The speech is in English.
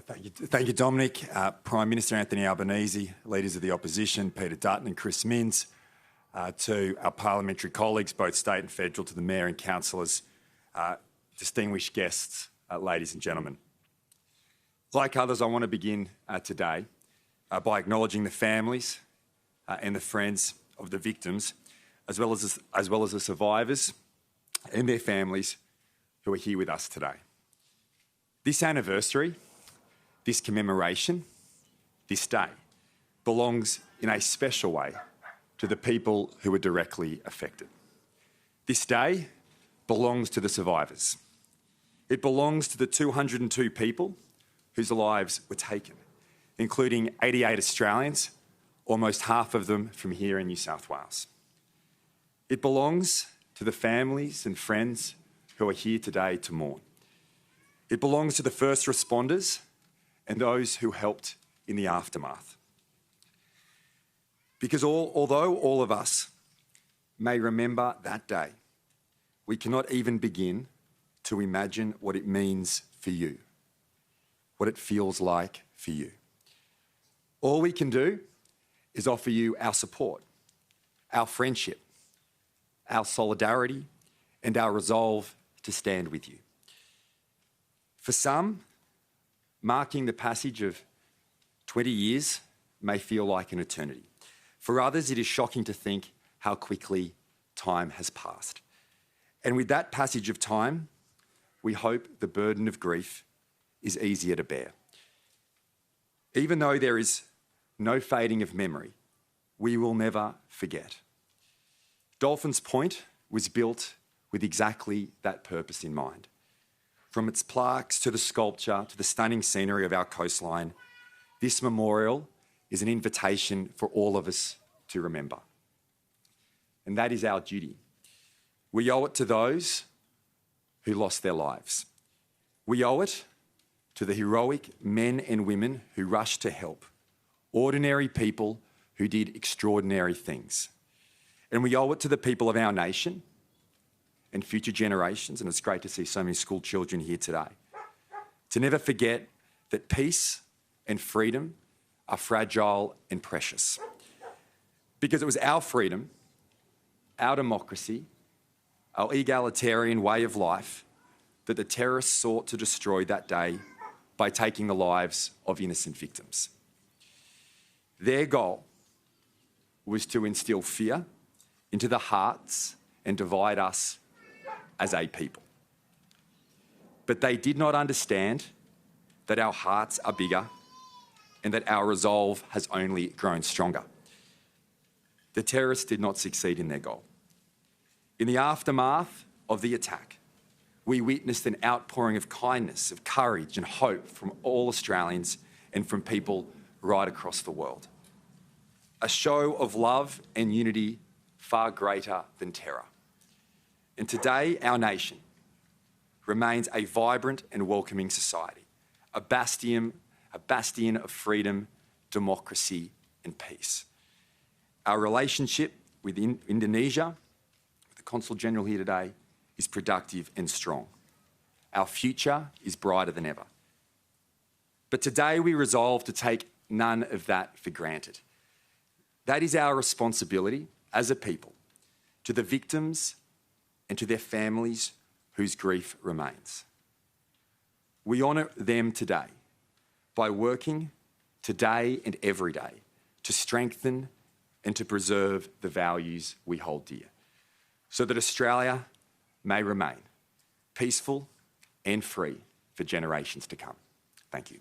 Thank you, Dominic. Prime Minister Anthony Albanese, leaders of the opposition, Peter Dutton and Chris Minns, to our parliamentary colleagues, both state and federal, to the Mayor and councillors, distinguished guests, ladies and gentlemen. Like others, I want to begin today by acknowledging the families and the friends of the victims, as well as the survivors and their families who are here with us today. This anniversary, this commemoration, this day, belongs in a special way to the people who were directly affected. This day belongs to the survivors. It belongs to the 202 people whose lives were taken, including 88 Australians, almost half of them from here in New South Wales. It belongs to the families and friends who are here today to mourn. It belongs to the first responders and those who helped in the aftermath. Because although all of us may remember that day, we cannot even begin to imagine what it means for you, what it feels like for you. All we can do is offer you our support, our friendship, our solidarity, and our resolve to stand with you. For some, marking the passage of 20 years may feel like an eternity. For others, it is shocking to think how quickly time has passed. And with that passage of time, we hope the burden of grief is easier to bear. Even though there is no fading of memory, we will never forget. Dolphins Point was built with exactly that purpose in mind. From its plaques to the sculpture to the stunning scenery of our coastline, this memorial is an invitation for all of us to remember. And that is our duty. We owe it to those who lost their lives. We owe it to the heroic men and women who rushed to help, ordinary people who did extraordinary things. And we owe it to the people of our nation and future generations, and it's great to see so many school children here today, to never forget that peace and freedom are fragile and precious. Because it was our freedom, our democracy, our egalitarian way of life that the terrorists sought to destroy that day by taking the lives of innocent victims. Their goal was to instill fear into the hearts and divide us as a people. But they did not understand that our hearts are bigger and that our resolve has only grown stronger. The terrorists did not succeed in their goal. In the aftermath of the attack, we witnessed an outpouring of kindness, of courage and hope from all Australians and from people right across the world. A show of love and unity far greater than terror. And today, our nation remains a vibrant and welcoming society, a bastion of freedom, democracy and peace. Our relationship with Indonesia, the Consul General here today, is productive and strong. Our future is brighter than ever. But today we resolve to take none of that for granted. That is our responsibility as a people to the victims and to their families whose grief remains. We honour them today by working today and every day to strengthen and to preserve the values we hold dear, so that Australia may remain peaceful and free for generations to come. Thank you.